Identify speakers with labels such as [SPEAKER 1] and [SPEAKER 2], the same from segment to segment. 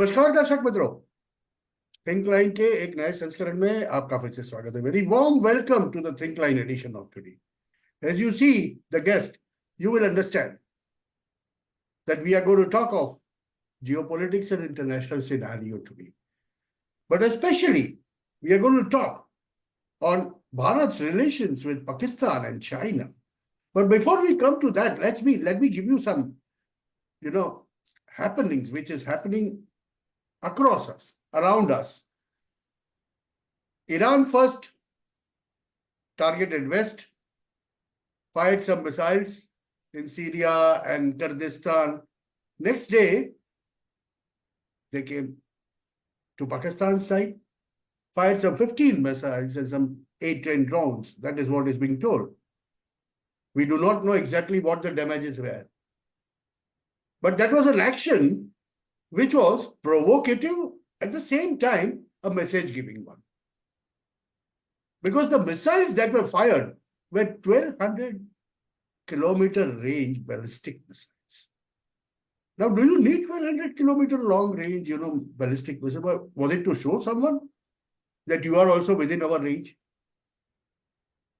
[SPEAKER 1] नमस्कार दर्शक मित्रों, थिंकलाइन के एक नए संस्करण में आपका फिर से स्वागत है. Very warm welcome to the Thinkline edition of today. As you see the guest, you will understand that we are going to talk of geopolitics and international scenario today. But especially, we are going to talk on Bharat's relations with Pakistan and China. But before we come to that, let me give you some, happenings which is happening across us, around us. Iran first targeted West, fired some missiles in Syria and Kurdistan. Next day, they came to Pakistan's side, fired some 15 missiles and some 8-10 drones. That is what is being told. We do not know exactly what the damages were. But that was an action which was provocative, at the same time, a message-giving one. Because the missiles that were fired were 1,200 kilometer range ballistic missiles. Now, do you need 1,200 kilometer long range, ballistic missile? Was it to show someone that you are also within our range?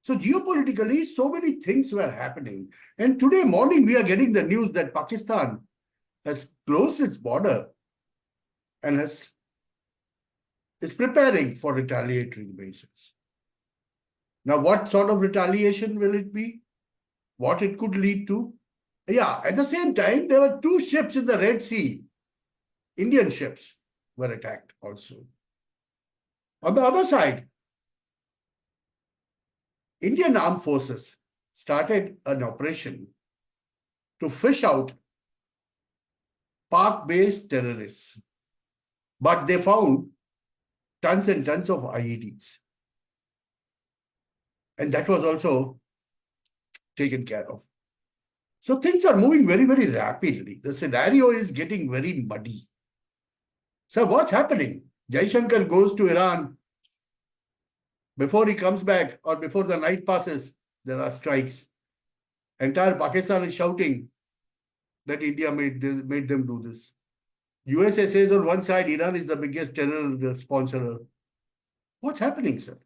[SPEAKER 1] So geopolitically, so many things were happening. And today morning, we are getting the news that Pakistan has closed its border and is preparing for retaliatory measures. Now, what sort of retaliation will it be? What it could lead to? Yeah, at the same time, there were 2 ships in the Red Sea. Indian ships were attacked also. On the other side, Indian armed forces started an operation to fish out Pak-based terrorists. But they found tons and tons of IEDs. And that was also taken care of. So things are moving very, very rapidly. The scenario is getting very muddy. So what's happening? Jaishankar goes to Iran. Before he comes back or before the night passes, there are strikes. Entire Pakistan is shouting that India made them do this. USA says on one side, Iran is the biggest terror sponsor. What's happening, sir?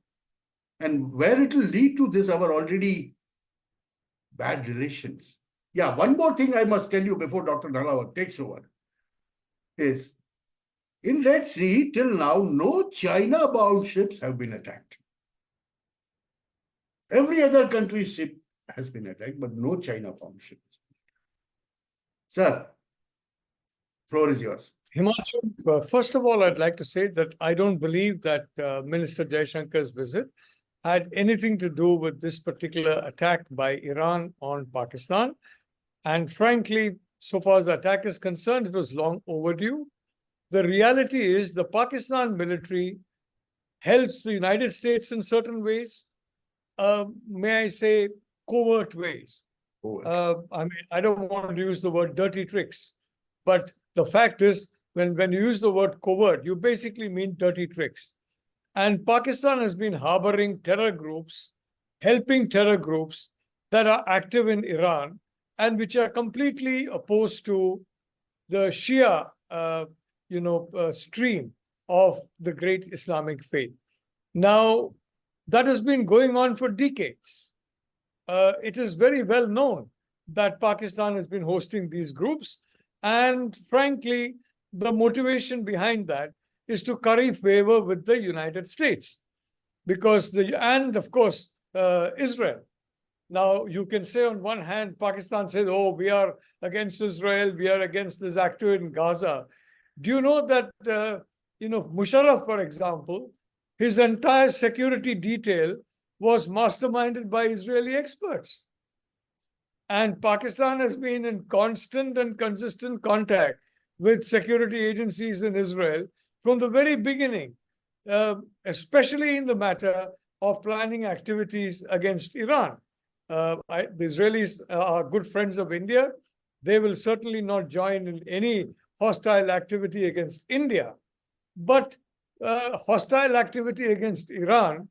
[SPEAKER 1] And where it will lead to this, our already bad relations. Yeah, one more thing I must tell you before Dr. Nalapat takes over is, in Red Sea, till now, no China-bound ships have been attacked. Every other country's ship has been attacked, but no China-bound ship has been attacked. Sir, floor is yours.
[SPEAKER 2] Himanshu, first of all, I'd like to say that I don't believe that Minister Jaishankar's visit had anything to do with this particular attack by Iran on Pakistan. And frankly, so far as the attack is concerned, it was long overdue. The reality is the Pakistan military helps the United States in certain ways, may I say, covert ways. I don't want to use the word dirty tricks, but the fact is, when you use the word covert, you basically mean dirty tricks. And Pakistan has been harboring terror groups, helping terror groups that are active in Iran and which are completely opposed to the Shia, stream of the great Islamic faith. Now, that has been going on for decades. It is very well known that Pakistan has been hosting these groups. And frankly, the motivation behind that is to curry favor with the United States. And of course, Israel. Now, you can say on one hand, Pakistan says, oh, we are against Israel, we are against this activity in Gaza. Do you know that, Musharraf, for example, his entire security detail was masterminded by Israeli experts. And Pakistan has been in constant and consistent contact with security agencies in Israel from the very beginning, especially in the matter of planning activities against Iran. The Israelis are good friends of India. They will certainly not join in any hostile activity against India. But hostile activity against Iran,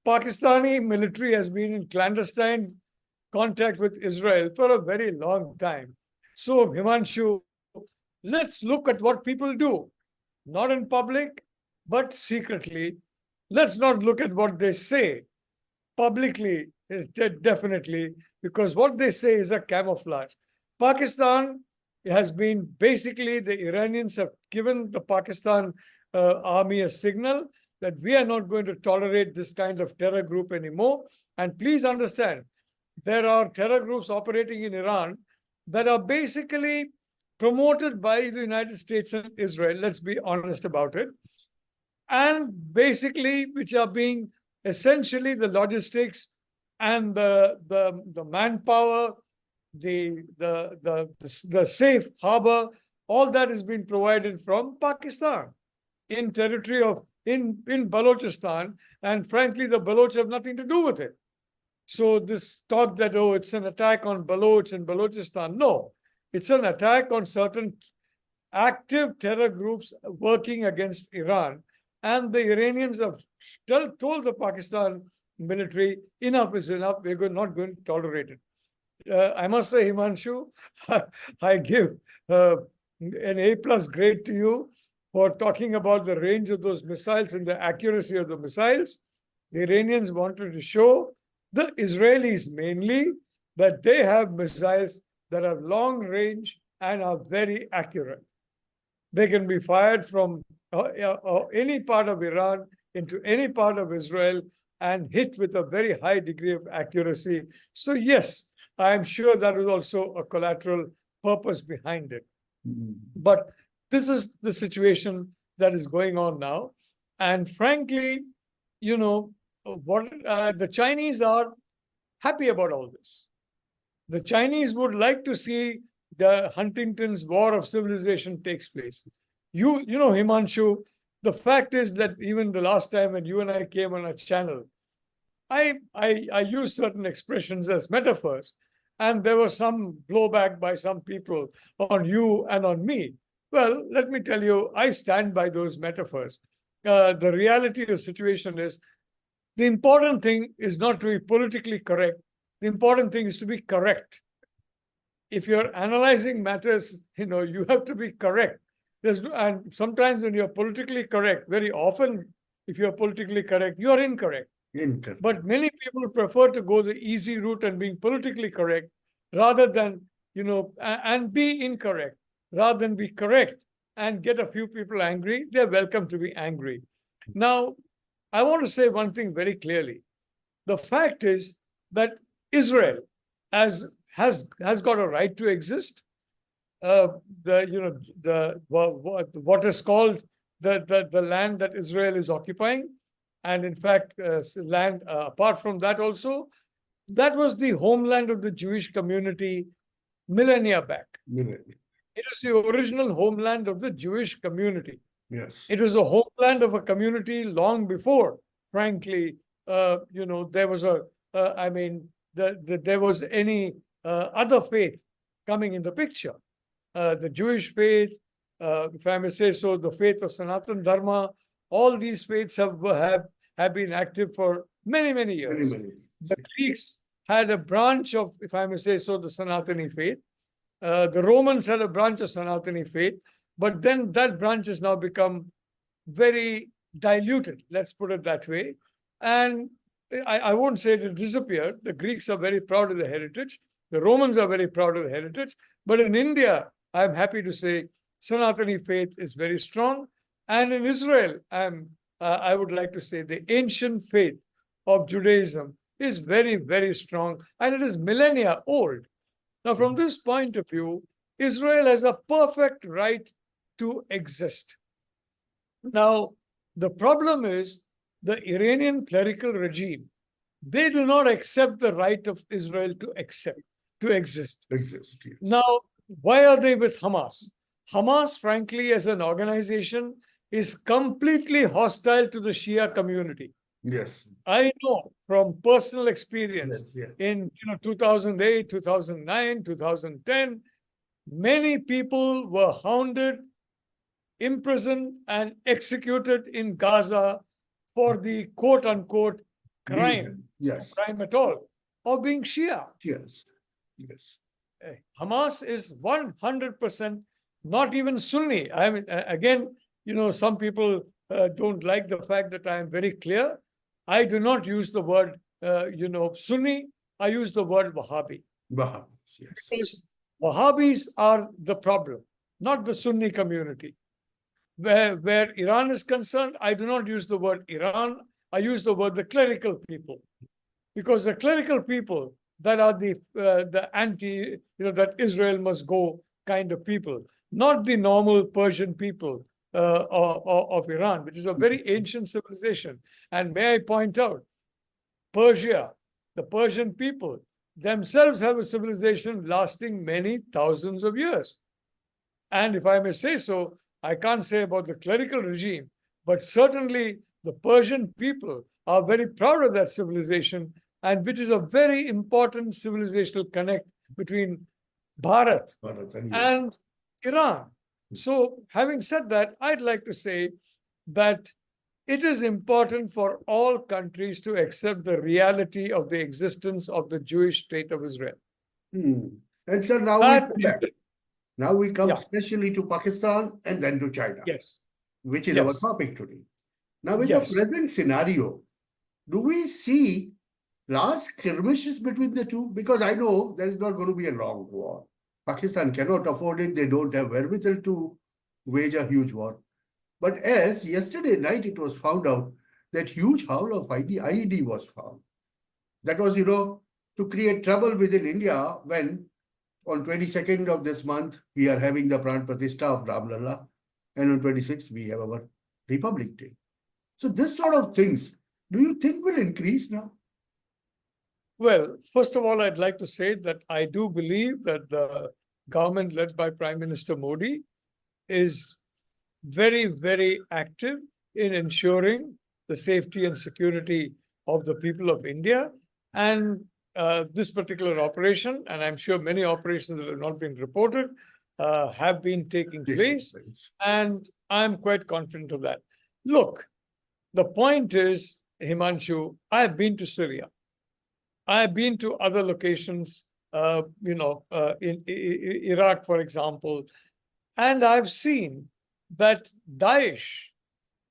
[SPEAKER 2] Pakistani military has been in clandestine contact with Israel for a very long time. So, Himanshu, let's look at what people do. not in public, but secretly. Let's not look at what they say publicly, definitely, because what they say is a camouflage. Pakistan has been basically, the Iranians have given the Pakistan army a signal that we are not going to tolerate this kind of terror group anymore. And please understand, there are terror groups operating in Iran that are basically promoted by the United States and Israel. Let's be honest about it. And basically, which are being essentially the logistics and the manpower, the safe harbor, all that is being provided from Pakistan in territory of in Balochistan, and frankly, the Baloch have nothing to do with it. So this thought that, oh, it's an attack on Baloch and Balochistan. No, it's an attack on certain active terror groups working against Iran. And the Iranians have still told the Pakistan military, enough is enough, we're not going to tolerate it. I must say, Himanshu, I give an A+ grade to you for talking about the range of those missiles and the accuracy of the missiles. The Iranians wanted to show the Israelis mainly that they have missiles that have long range and are very accurate. They can be fired from any part of Iran into any part of Israel and hit with a very high degree of accuracy. So yes, I'm sure that was also a collateral purpose behind it. But this is the situation that is going on now. And frankly, you know, what the Chinese are happy about all this. The Chinese would like to see the Huntington's War of Civilization takes place. You know, Himanshu, the fact is that even the last time when you and I came on a channel, I used certain expressions as metaphors, and there was some blowback by some people on you and on me. Well, let me tell you, I stand by those metaphors. The reality of the situation is, the important thing is not to be politically correct. The important thing is to be correct. If you're analyzing matters, you know, you have to be correct. And sometimes when you're politically correct, very often, if you're politically correct, you're incorrect.
[SPEAKER 1] Incorrect.
[SPEAKER 2] But many people prefer to go the easy route and being politically correct rather than, you know, and be incorrect, rather than be correct and get a few people angry. They're welcome to be angry. Now, I want to say one thing very clearly. The fact is that Israel has got a right to exist. What is called the land that Israel is occupying, and in fact, land apart from that also, that was the homeland of the Jewish community millennia back.
[SPEAKER 1] Millennia.
[SPEAKER 2] It is the original homeland of the Jewish community.
[SPEAKER 1] Yes.
[SPEAKER 2] It was a homeland of a community long before, frankly, you know, there was there was any other faith coming in the picture. The Jewish faith, if I may say so, the faith of Sanatan Dharma, all these faiths have been active for many, many years.
[SPEAKER 1] Many.
[SPEAKER 2] The Greeks had a branch of, if I may say so, the Sanatani faith. The Romans had a branch of Sanatani faith, but then that branch has now become very diluted, let's put it that way. And I won't say it disappeared. The Greeks are very proud of the heritage. The Romans are very proud of the heritage. But in India, I'm happy to say Sanatani faith is very strong. And in Israel, I would like to say the ancient faith of Judaism is very, very strong, and it is millennia old. Now, from this point of view, Israel has a perfect right to exist. Now, the problem is the Iranian clerical regime. They do not accept the right of Israel to exist.
[SPEAKER 1] Yes.
[SPEAKER 2] Now, why are they with Hamas? Hamas, frankly, as an organization, is completely hostile to the Shia community.
[SPEAKER 1] Yes.
[SPEAKER 2] I know from personal experience
[SPEAKER 1] Yes.
[SPEAKER 2] in 2008, 2009, 2010, many people were hounded, imprisoned, and executed in Gaza for the quote-unquote crime,
[SPEAKER 1] Yes.
[SPEAKER 2] crime at all, of being Shia.
[SPEAKER 1] Yes.
[SPEAKER 2] Hamas is 100% not even Sunni. I mean, again, some people don't like the fact that I am very clear. I do not use the word, Sunni. I use the word Wahhabi.
[SPEAKER 1] Wahhabis, yes.
[SPEAKER 2] Because Wahhabis are the problem, not the Sunni community. Where Iran is concerned, I do not use the word Iran. I use the word the clerical people, because the clerical people that are the anti, that Israel must go kind of people, not the normal Persian people of Iran, which is a very ancient civilization. And may I point out, Persia, the Persian people themselves have a civilization lasting many thousands of years. And if I may say so, I can't say about the clerical regime, but certainly the Persian people are very proud of that civilization, and which is a very important civilizational connect between Bharat and Iran. So, having said that, I'd like to say that it is important for all countries to accept the reality of the existence of the Jewish state of Israel.
[SPEAKER 1] And sir, now we come back. Now we come especially to Pakistan and then to China, which is our topic today. Now, in the present scenario, do we see large skirmishes between the two? Because I know there is not going to be a long war. Pakistan cannot afford it. They don't have wherewithal to wage a huge war. But as yesterday night it was found out that huge haul of IED was found. That was, to create trouble within India when on 22nd of this month, we are having the Pran Pratishtha of Ram Lalla, and on 26th, we have our Republic Day. So this sort of things, do you think will increase now?
[SPEAKER 2] Well, first of all, I'd like to say that I do believe that the government led by Prime Minister Modi is very, very active in ensuring the safety and security of the people of India. And this particular operation, and I'm sure many operations that have not been reported, have been taking place. And I'm quite confident of that. Look, the point is, Himanshu, I have been to Syria. I have been to other locations, in Iraq, for example, and I've seen that Daesh,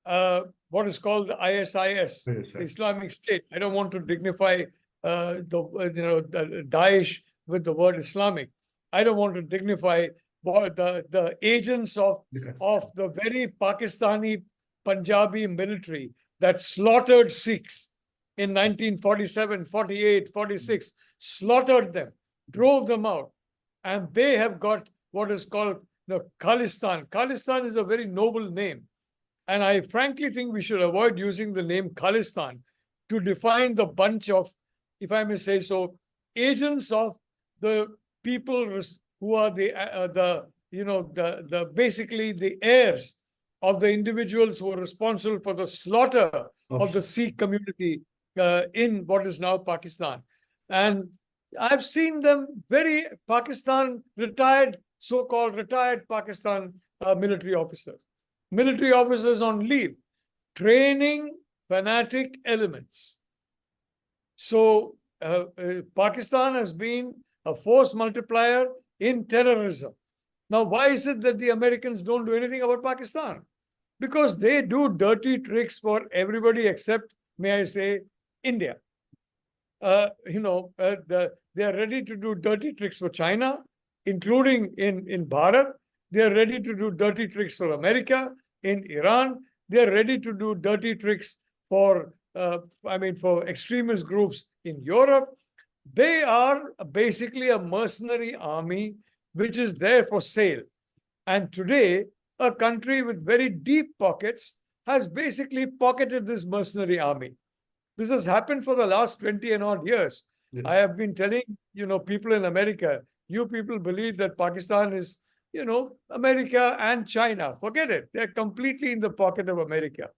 [SPEAKER 2] what is called the ISIS, the Islamic State. I don't want to dignify the Daesh with the word Islamic. I don't want to dignify the agents of the very Pakistani Punjabi military that slaughtered Sikhs in 1947, 48, 46, slaughtered them, drove them out. And they have got what is called Khalistan. Khalistan is a very noble name. And I frankly think we should avoid using the name Khalistan to define the bunch of, if I may say so, agents of the people who are basically the heirs of the individuals who are responsible for the slaughter of the Sikh community in what is now Pakistan. And I've seen them very Pakistan retired, so-called retired Pakistan military officers on leave, training fanatic elements. So Pakistan has been a force multiplier in terrorism. Now, why is it that the Americans don't do anything about Pakistan? Because they do dirty tricks for everybody except, may I say, India. They are ready to do dirty tricks for China, including in Bharat. They are ready to do dirty tricks for America, in Iran. They are ready to do dirty tricks for extremist groups in Europe. They are basically a mercenary army which is there for sale. And today, a country with very deep pockets has basically pocketed this mercenary army. This has happened for the last 20 and odd years. Yes. I have been telling, people in America, you people believe that Pakistan is, America and China. Forget it. They're completely in the pocket of America.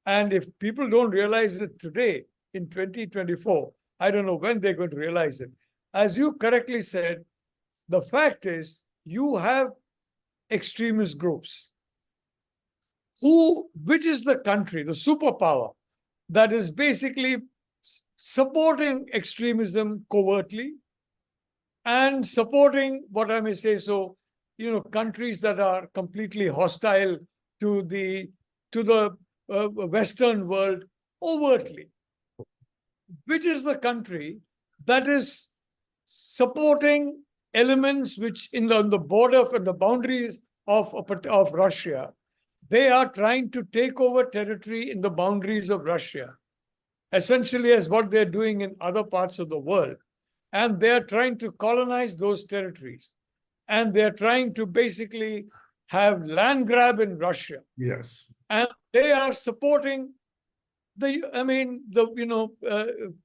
[SPEAKER 2] And if people don't realize it today, in 2024, I don't know when they're going to realize it. As you correctly said, the fact is you have extremist groups. Which is the country, the superpower, that is basically supporting extremism covertly and supporting, what I may say so, countries that are completely hostile to the Western world overtly. Which is the country that is supporting elements which on the border and the boundaries of Russia, they are trying to take over territory in the boundaries of Russia, essentially as what they're doing in other parts of the world. And they're trying to colonize those territories. And they're trying to basically have land grab in Russia.
[SPEAKER 1] Yes.
[SPEAKER 2] And they are supporting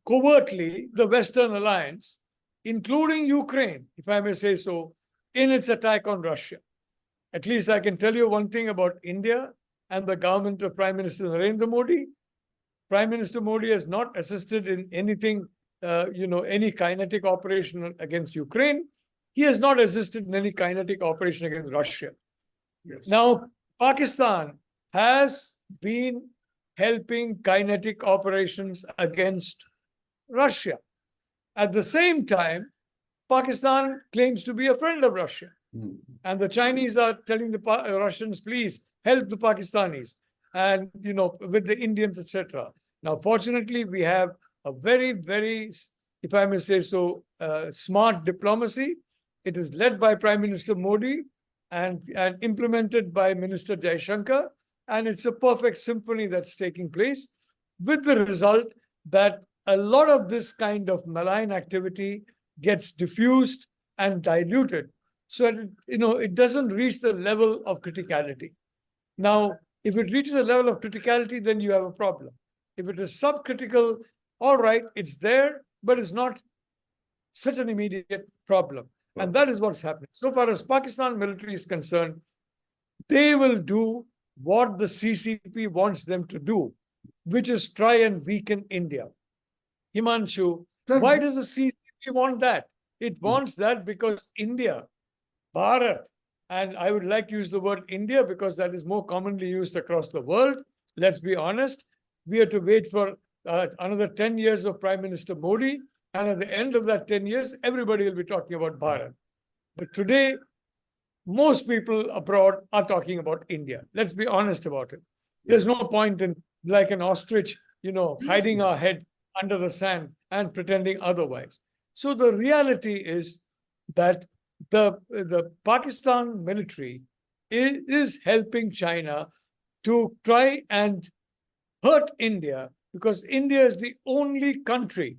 [SPEAKER 2] covertly the Western alliance, including Ukraine, if I may say so, in its attack on Russia. At least I can tell you one thing about India and the government of Prime Minister Narendra Modi. Prime Minister Modi has not assisted in anything, any kinetic operation against Ukraine. He has not assisted in any kinetic operation against Russia.
[SPEAKER 1] Yes.
[SPEAKER 2] Now, Pakistan has been helping kinetic operations against Russia. At the same time, Pakistan claims to be a friend of Russia.
[SPEAKER 1] Mm.
[SPEAKER 2] And the Chinese are telling the Russians, please help the Pakistanis and, with the Indians, etc. Now, fortunately, we have a very, very, if I may say so, smart diplomacy. It is led by Prime Minister Modi and implemented by Minister Jaishankar. And it's a perfect symphony that's taking place, with the result that a lot of this kind of malign activity gets diffused and diluted, so that, it doesn't reach the level of criticality. Now, if it reaches a level of criticality, then you have a problem. If it is subcritical, all right, it's there, but it's not such an immediate problem. And that is what's happening. So far as Pakistan military is concerned, they will do what the CCP wants them to do, which is try and weaken India. Himanshu, why does the CCP want that? It wants that because India, Bharat, and I would like to use the word India because that is more commonly used across the world. Let's be honest. We have to wait for another 10 years of Prime Minister Modi. And at the end of that 10 years, everybody will be talking about Bharat. But today, most people abroad are talking about India. Let's be honest about it. There's no point in, like an ostrich, hiding our head under the sand and pretending otherwise. So the reality is that the Pakistan military is helping China to try and hurt India, because India is the only country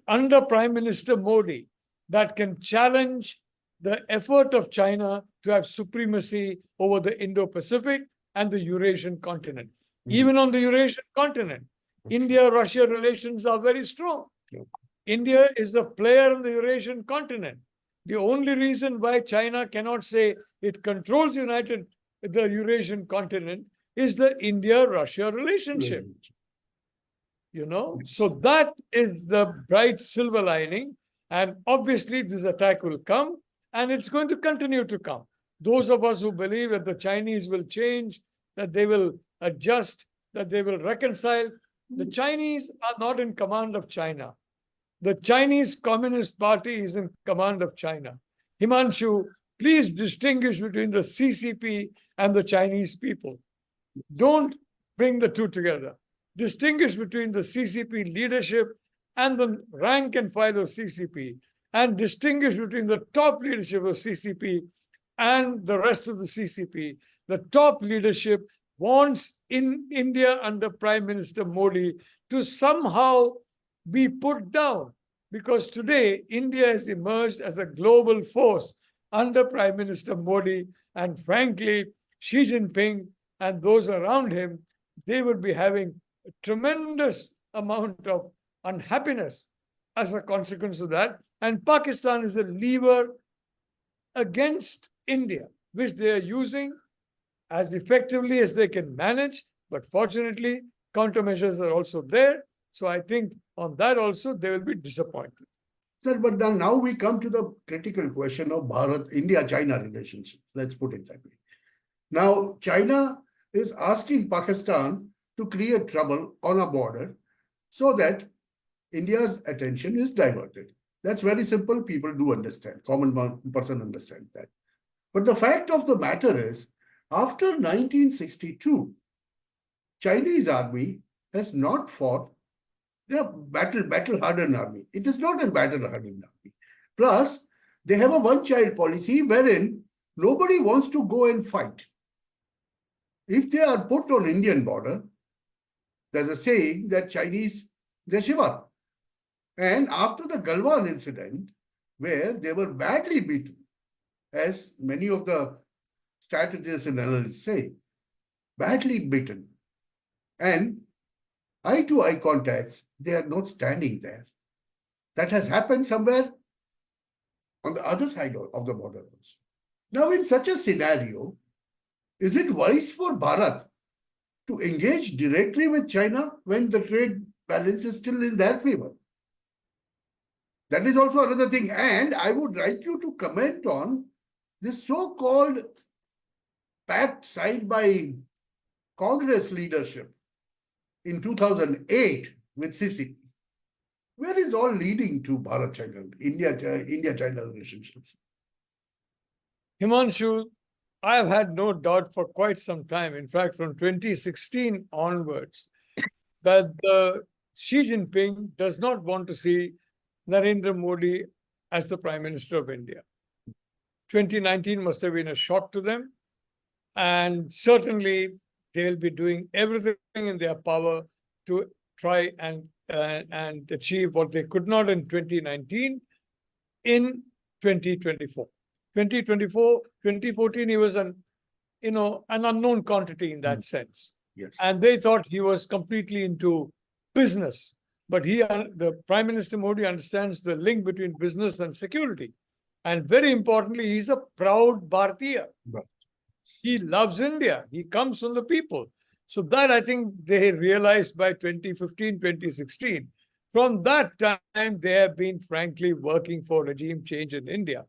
[SPEAKER 2] under Prime Minister Modi that can challenge the effort of China to have supremacy over the Indo-Pacific and the Eurasian continent. Mm-hmm. Even on the Eurasian continent, India-Russia relations are very strong. Yeah. India is a player on the Eurasian continent. The only reason why China cannot say it controls the Eurasian continent is the India-Russia relationship. So that is the bright silver lining. And obviously this attack will come, and it's going to continue to come. Those of us who believe that the Chinese will change, that they will adjust, that they will reconcile, the Chinese are not in command of China. The Chinese Communist Party is in command of China. Himanshu, please distinguish between the CCP and the Chinese people. Don't bring the two together. Distinguish between the CCP leadership and the rank and file of CCP, and distinguish between the top leadership of CCP and the rest of the CCP. The top leadership wants in India under Prime Minister Modi to somehow be put down, because today India has emerged as a global force under Prime Minister Modi, and frankly, Xi Jinping and those around him, they would be having a tremendous amount of unhappiness as a consequence of that. And Pakistan is a lever against India, which they are using as effectively as they can manage. But fortunately, countermeasures are also there. So I think on that also, they will be disappointed.
[SPEAKER 1] Sir, but then now we come to the critical question of India-China relationship. Let's put it that way. Now, China is asking Pakistan to create trouble on a border so that India's attention is diverted. That's very simple. People do understand. Common person understands that. But the fact of the matter is After 1962, Chinese army has not fought. They are battle-hardened army. It is not a battle-hardened army. Plus, they have a one-child policy wherein nobody wants to go and fight. If they are put on Indian border, there's a saying that Chinese, they shiver. And after the Galvan incident, where they were badly beaten, as many of the strategists and analysts say, badly beaten, and eye-to-eye contacts, they are not standing there. That has happened somewhere on the other side of the border also. Now, in such a scenario, is it wise for Bharat to engage directly with China when the trade balance is still in their favor? That is also another thing. And I would like you to comment on this so-called pact signed by Congress leadership in 2008 with Sisi. Where is all leading to Bharat-China, India-China relationships?
[SPEAKER 2] Himanshu, I have had no doubt for quite some time, in fact, from 2016 onwards, that Xi Jinping does not want to see Narendra Modi as the Prime Minister of India. 2019 must have been a shock to them. And certainly, they'll be doing everything in their power to try and achieve what they could not in 2019 in 2024. 2014, he was an unknown quantity in that sense.
[SPEAKER 1] Yes.
[SPEAKER 2] And they thought he was completely into business. But the Prime Minister Modi understands the link between business and security. And very importantly, he's a proud Bharatiya.
[SPEAKER 1] Right.
[SPEAKER 2] He loves India. He comes from the people. So that I think they realized by 2015, 2016. From that time, they have been frankly working for regime change in India.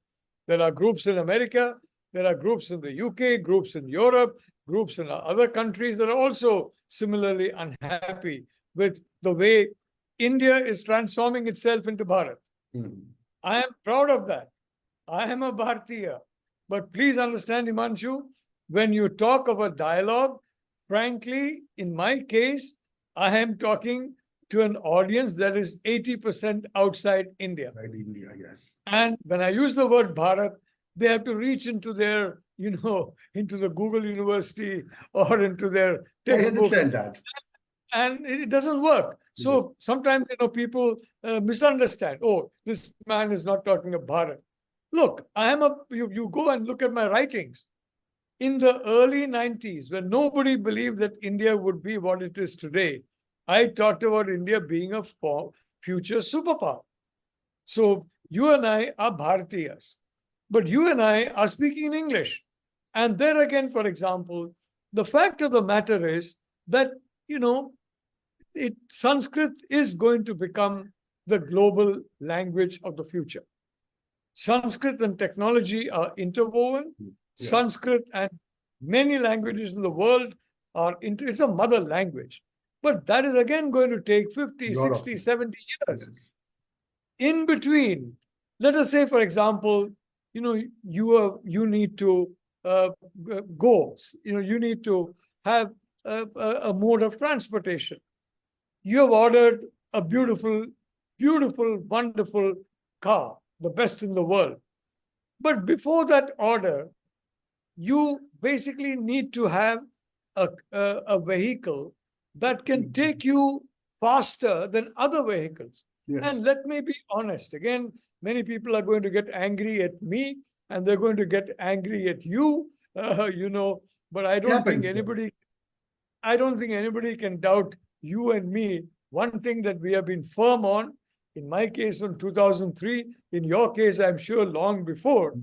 [SPEAKER 2] There are groups in America, there are groups in the UK, groups in Europe, groups in other countries that are also similarly unhappy with the way India is transforming itself into Bharat. I am proud of that. I am a Bharatiya. But please understand, Himanshu, when you talk of a dialogue, frankly, in my case, I am talking to an audience that is 80% outside India.
[SPEAKER 1] Right, India, yes.
[SPEAKER 2] And when I use the word Bharat, they have to reach into their, into the Google University or into their textbook.
[SPEAKER 1] I understand that.
[SPEAKER 2] And it doesn't work. So sometimes, people misunderstand. Oh, this man is not talking of Bharat. Look, you go and look at my writings. In the early 90s, when nobody believed that India would be what it is today, I talked about India being a future superpower. So you and I are Bharatiyas, but you and I are speaking in English. And there again, for example, the fact of the matter is that, Sanskrit is going to become the global language of the future. Sanskrit and technology are interwoven. Yeah. Sanskrit and many languages in the world it's a mother language. But that is again going to take 50, 60, 70 years. Yes. In between, let us say, for example, you need to go, you need to have a mode of transportation. You have ordered a beautiful, wonderful car, the best in the world. But before that order, you basically need to have a vehicle that can take you faster than other vehicles. Yes. And let me be honest, again, many people are going to get angry at me and they're going to get angry at you, but I don't think anybody can doubt you and me. One thing that we have been firm on, in my case in 2003, in your case, I'm sure long before,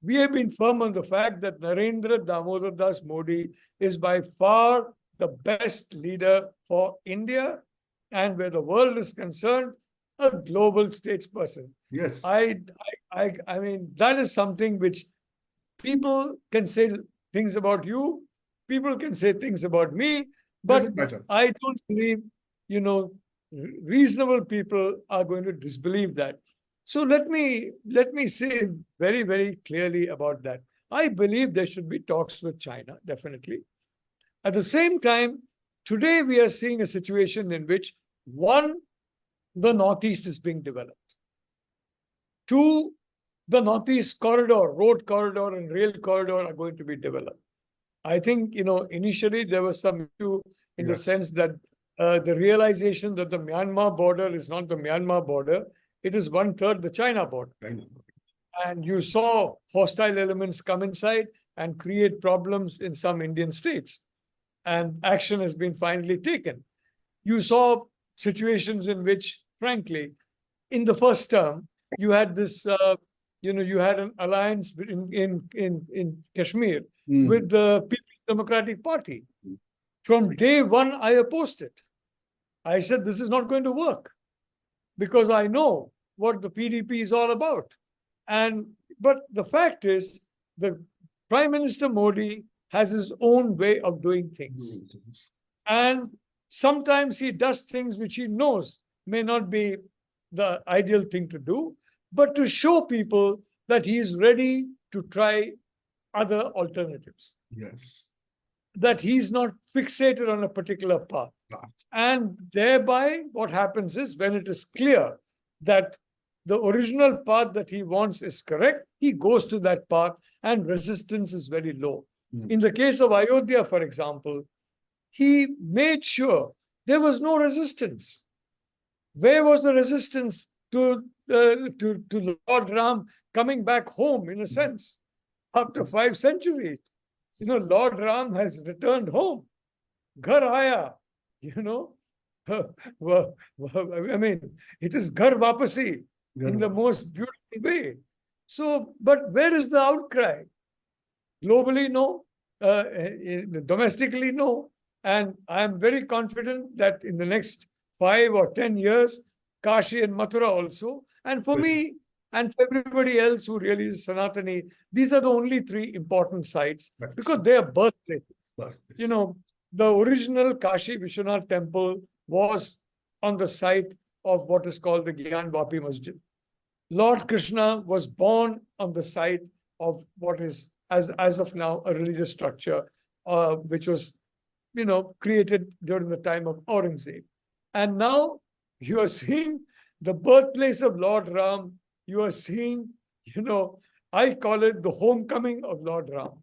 [SPEAKER 2] we have been firm on the fact that Narendra Damodar Das Modi is by far the best leader for India, and where the world is concerned, a global statesperson.
[SPEAKER 1] Yes.
[SPEAKER 2] I mean, that is something which people can say things about you, people can say things about me, but I don't believe, reasonable people are going to disbelieve that. So let me say very, very clearly about that. I believe there should be talks with China, definitely. At the same time, today we are seeing a situation in which, one, the Northeast is being developed. Two, the Northeast corridor, road corridor and rail corridor are going to be developed. I think, initially there was some issue in the sense that the realization that the Myanmar border is not the Myanmar border, it is 1/3 the China border. And you saw hostile elements come inside and create problems in some Indian states. And action has been finally taken. You saw situations in which, frankly, in the first term, you had this, you had an alliance in Kashmir with the People's Democratic Party. From day one, I opposed it. I said, this is not going to work because I know what the PDP is all about. But the fact is, the Prime Minister Modi has his own way of doing things. And sometimes he does things which he knows may not be the ideal thing to do, but to show people that he is ready to try other alternatives.
[SPEAKER 1] Yes.
[SPEAKER 2] That he's not fixated on a particular path. And thereby, what happens is, when it is clear that the original path that he wants is correct, he goes to that path and resistance is very low. In the case of Ayodhya, for example, he made sure there was no resistance. Where was the resistance to Lord Ram coming back home, in a sense, after 5 centuries? Lord Ram has returned home. Ghar aaya, I mean, it is ghar wapasi in the most beautiful way. So, but where is the outcry? Globally, no. Domestically, no. And I am very confident that in the next 5 or 10 years, Kashi and Mathura also, and for me, and for everybody else who really is Sanatani, these are the only 3 important sites because they are birthplaces. The original Kashi Vishwanath temple was on the site of what is called the Gyan Vapi Masjid. Lord Krishna was born on the site of what is, as of now, a religious structure, which was, created during the time of Aurangzeb. And now you are seeing the birthplace of Lord Ram. You are seeing, I call it the homecoming of Lord Ram.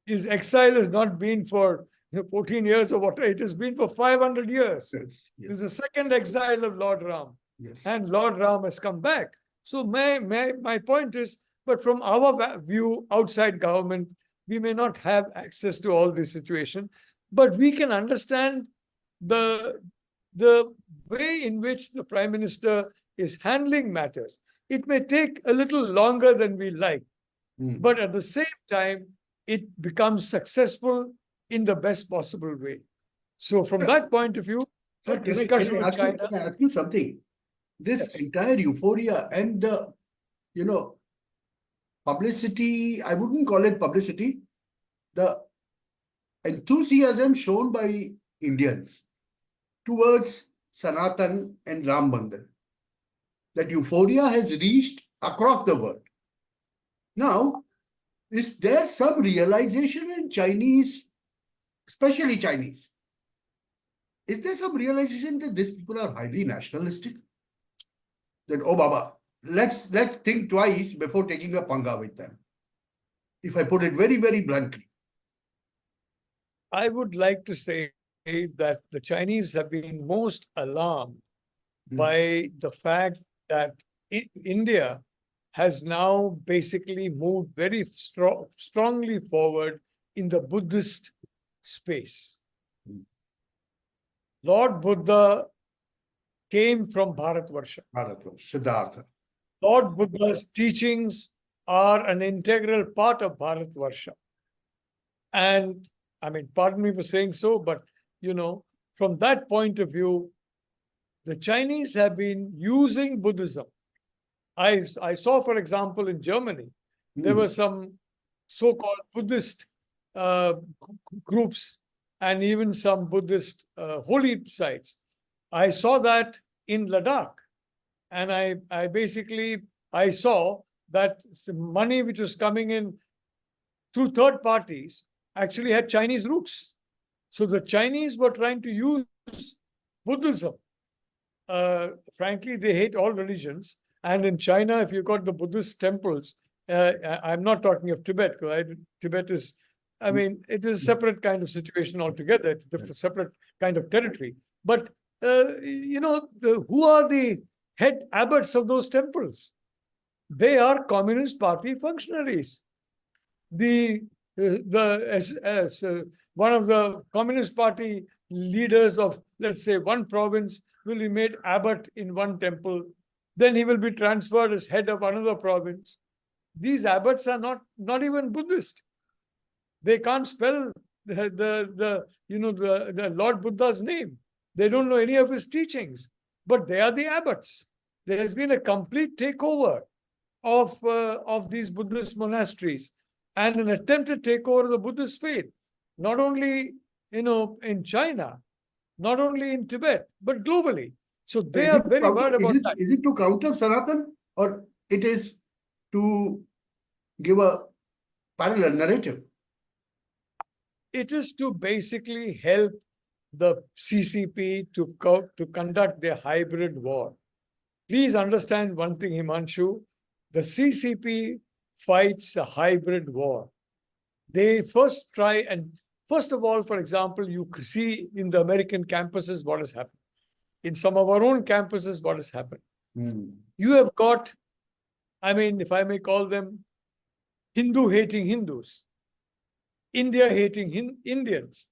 [SPEAKER 2] His exile has not been for 14 years or whatever. It has been for 500 years. Yes. This is the second exile of Lord Ram. Yes. And Lord Ram has come back. So my point is, but from our view outside government, we may not have access to all this situation, but we can understand the way in which the Prime Minister is handling matters. It may take a little longer than we like, but at the same time, it becomes successful in the best possible way. So from that point of view, the discussion with China...
[SPEAKER 1] Can I ask you something? This entire euphoria and the, publicity, I wouldn't call it publicity, the enthusiasm shown by Indians towards Sanatan and Ram Mandir, that euphoria has reached across the world. Now, is there some realization in Chinese, especially Chinese? Is there some realization that these people are highly nationalistic? That, oh Baba, let's think twice before taking a panga with them. If I put it very, very bluntly.
[SPEAKER 2] I would like to say that the Chinese have been most alarmed by the fact that India has now basically moved very strongly forward in the Buddhist space. Lord Buddha came from Bharatvarsha.
[SPEAKER 1] Siddhartha.
[SPEAKER 2] Lord Buddha's teachings are an integral part of Bharatvarsha. And I mean, pardon me for saying so, but from that point of view, the Chinese have been using Buddhism. I saw, for example, in Germany, there were some so-called Buddhist groups and even some Buddhist holy sites. I saw that in Ladakh. And I saw that the money which was coming in through third parties actually had Chinese roots. So the Chinese were trying to use Buddhism. Frankly, they hate all religions. And in China, if you've got the Buddhist temples, I'm not talking of Tibet, because Tibet is, I mean, it is a separate kind of situation altogether. It's a separate kind of territory. But, who are the head abbots of those temples? They are Communist Party functionaries. As one of the Communist Party leaders of, let's say, one province will be made abbot in one temple. Then he will be transferred as head of another province. These abbots are not even Buddhist. They can't spell the Lord Buddha's name. They don't know any of his teachings, but they are the abbots. There has been a complete takeover of these Buddhist monasteries and an attempted takeover of the Buddhist faith, not only in China, not only in Tibet, but globally. So they are very worried about that.
[SPEAKER 1] Is it to counter Sanatan, or it is to give a parallel narrative?
[SPEAKER 2] It is to basically help the CCP to conduct their hybrid war. Please understand one thing, Himanshu. The CCP fights a hybrid war. They first try and, first of all, for example, you see in the American campuses what has happened. In some of our own campuses, what has happened. You have got, I mean, if I may call them, Hindu-hating Hindus, India-hating Indians,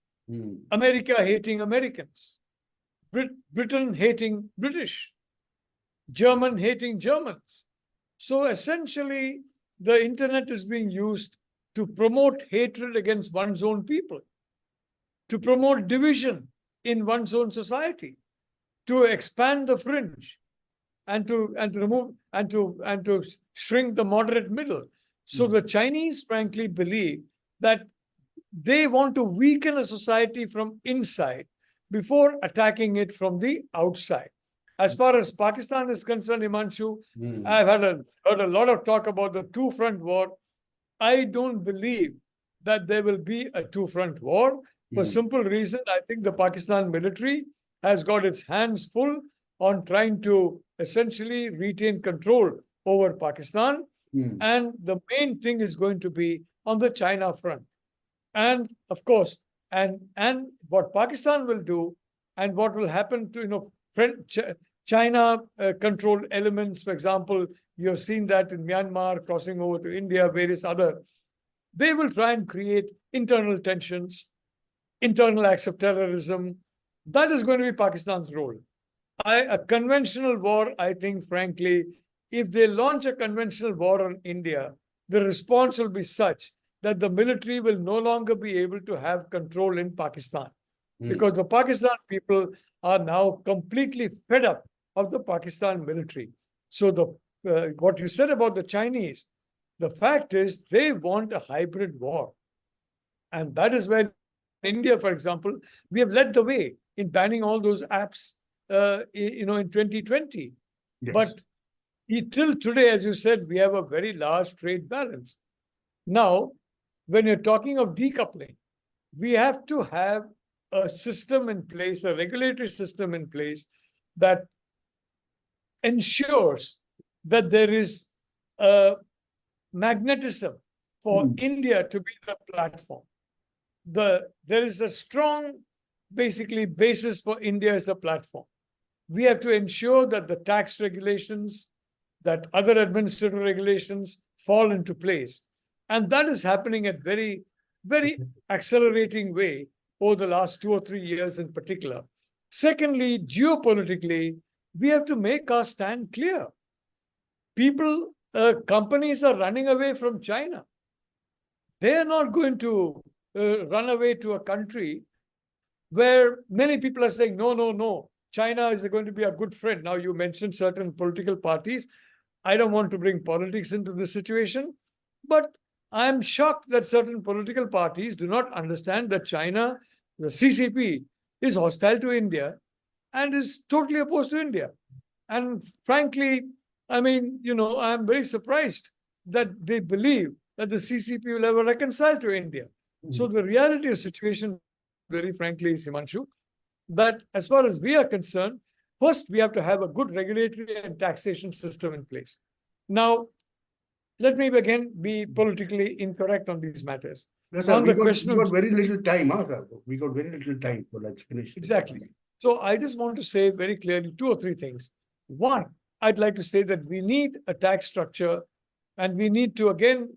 [SPEAKER 2] America-hating Americans, Britain-hating British, German-hating Germans. So essentially, the internet is being used to promote hatred against one's own people, to promote division in one's own society, to expand the fringe, and to remove and to shrink the moderate middle. So the Chinese, frankly, believe that they want to weaken a society from inside before attacking it from the outside. As far as Pakistan is concerned, Himanshu, I've heard a lot of talk about the two-front war. I don't believe that there will be a two-front war. For simple reason, I think the Pakistan military has got its hands full on trying to essentially retain control over Pakistan. And the main thing is going to be on the China front. And of course, and what Pakistan will do and what will happen to, China controlled elements, for example, you've seen that in Myanmar, crossing over to India, various other, they will try and create internal tensions, internal acts of terrorism. That is going to be Pakistan's role. A conventional war, I think, frankly, if they launch a conventional war on India, the response will be such that the military will no longer be able to have control in Pakistan. Because the Pakistan people are now completely fed up of the Pakistan military. So what you said about the Chinese, the fact is they want a hybrid war. And that is where India, for example, we have led the way in banning all those apps, in 2020.
[SPEAKER 1] Yes.
[SPEAKER 2] But till today, as you said, we have a very large trade balance. Now, when you're talking of decoupling, we have to have a system in place, a regulatory system in place that ensures that there is a magnetism for India to be the platform. There is a strong, basically, basis for India as the platform. We have to ensure that the tax regulations, that other administrative regulations fall into place. And that is happening at very, very accelerating way over the last 2 or 3 years in particular. Secondly, geopolitically, we have to make our stand clear. Companies are running away from China. They are not going to run away to a country where many people are saying, no, China is going to be a good friend. Now, you mentioned certain political parties. I don't want to bring politics into this situation, but I'm shocked that certain political parties do not understand that China, the CCP, is hostile to India and is totally opposed to India. And frankly, I mean, I'm very surprised that they believe that the CCP will ever reconcile to India. So the reality of the situation, very frankly, is, Himanshu, that as far as we are concerned, first we have to have a good regulatory and taxation system in place. Now, let me again be politically incorrect on these matters.
[SPEAKER 1] No, sir,
[SPEAKER 2] On
[SPEAKER 1] we
[SPEAKER 2] the
[SPEAKER 1] got,
[SPEAKER 2] question
[SPEAKER 1] we
[SPEAKER 2] of
[SPEAKER 1] got very little time, huh, sir? We got very little time for explanation.
[SPEAKER 2] exactly. So I just want to say very clearly 2 or 3 things. One, I'd like to say that we need a tax structure, and we need to again,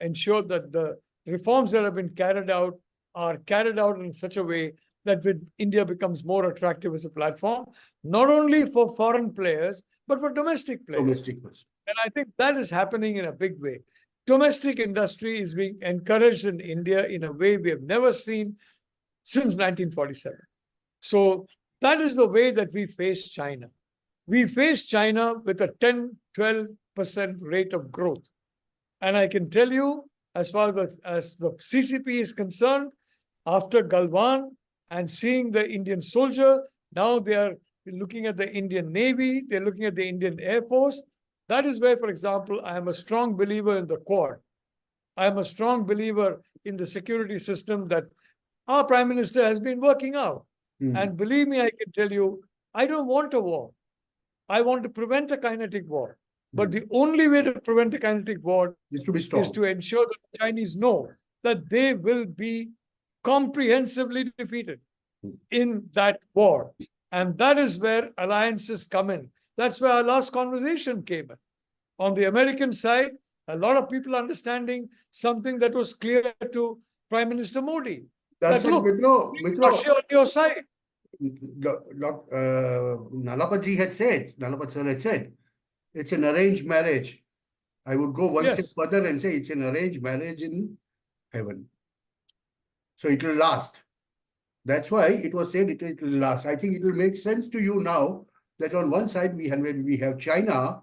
[SPEAKER 2] ensure that the reforms that have been carried out are carried out in such a way that India becomes more attractive as a platform, not only for foreign players, but for domestic players.
[SPEAKER 1] Domestic person.
[SPEAKER 2] And I think that is happening in a big way. Domestic industry is being encouraged in India in a way we have never seen since 1947. So that is the way that we face China. We face China with a 10-12% rate of growth. And I can tell you, as far as the CCP is concerned, after Galvan and seeing the Indian soldier, now they are looking at the Indian Navy, they're looking at the Indian Air Force. That is where, for example, I am a strong believer in the Quad. I am a strong believer in the security system that our Prime Minister has been working out. And believe me, I can tell you, I don't want a war. I want to prevent a kinetic war. But the only way to prevent a kinetic war
[SPEAKER 1] is to be strong.
[SPEAKER 2] Is to ensure that the Chinese know that they will be comprehensively defeated in that war. And that is where alliances come in. That's where our last conversation came in. On the American side, a lot of people understanding something that was clear to Prime Minister Modi.
[SPEAKER 1] That's
[SPEAKER 2] that,
[SPEAKER 1] it,
[SPEAKER 2] look, Russia on your side.
[SPEAKER 1] Nalapat ji had said, Nalapat sir had said, it's an arranged marriage. I would go one step further and say it's an arranged marriage in heaven. So it will last. That's why it was said it will last. I think it will make sense to you now that on one side we have China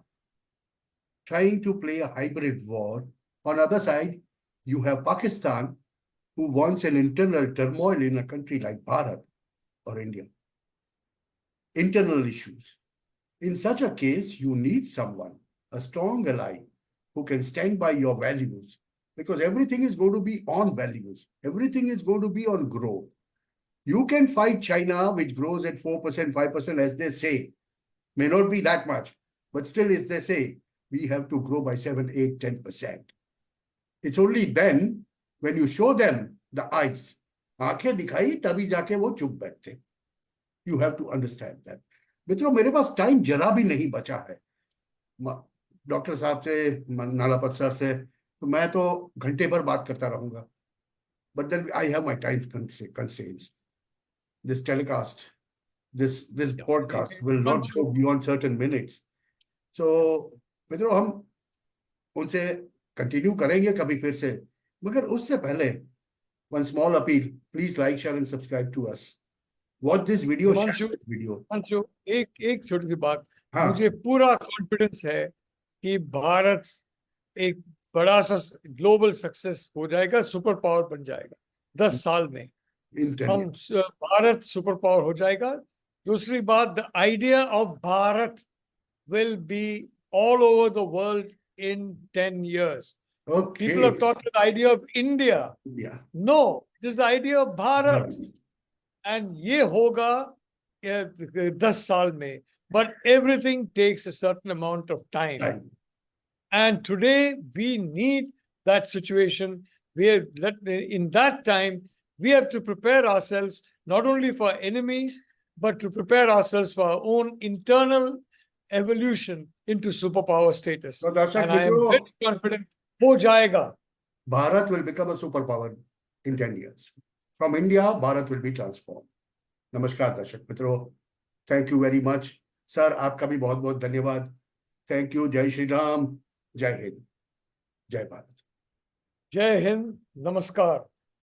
[SPEAKER 1] trying to play a hybrid war. On the other side, you have Pakistan who wants an internal turmoil in a country like Bharat or India. Internal issues. In such a case, you need someone, a strong ally, who can stand by your values, because everything is going to be on values. Everything is going to be on growth. You can fight China, which grows at 4%, 5%, as they say. May not be that much, but still, as they say, we have to grow by 7, 8, 10%. It's only then when you show them the eyes, आंखें दिखाई तभी जाके वो चुप बैठते. You have to understand that. मित्रों, मेरे पास time जरा भी नहीं बचा है. डॉक्टर साहब से, नालापत सर से, तो मैं तो घंटे भर बात करता रहूंगा. But then I have my time constraints. This telecast, this podcast will not go beyond certain minutes. So, मित्रों, हम उनसे कंटिन्यू करेंगे कभी फिर से. मगर उससे पहले, one small appeal, please like, share and subscribe to us. Watch this video, share this video.
[SPEAKER 2] Himanshu, एक छोटी सी बात. मुझे पूरा कॉन्फिडेंस है कि भारत एक बड़ा सा ग्लोबल सक्सेस हो जाएगा, सुपर पावर बन जाएगा 10 साल में. हम भारत सुपर पावर हो जाएगा. दूसरी बात, the idea of Bharat will be all over the world in 10 years. Okay. People have talked about the idea of India. No, it is the idea of Bharat. And ये होगा 10 साल में. But everything takes a certain amount of time. And today we need that situation where in that time we have to prepare ourselves not only for enemies, but to prepare ourselves for our own internal evolution into superpower status. So and I am very confident हो जाएगा.
[SPEAKER 1] Bharat will become a superpower in 10 years. From India, Bharat will be transformed. नमस्कार दर्शक मित्रों, thank you very much. Sir, आपका भी बहुत बहुत धन्यवाद. Thank you. जय श्री राम, जय हिंद, जय भारत.
[SPEAKER 2] जय हिंद, नमस्कार.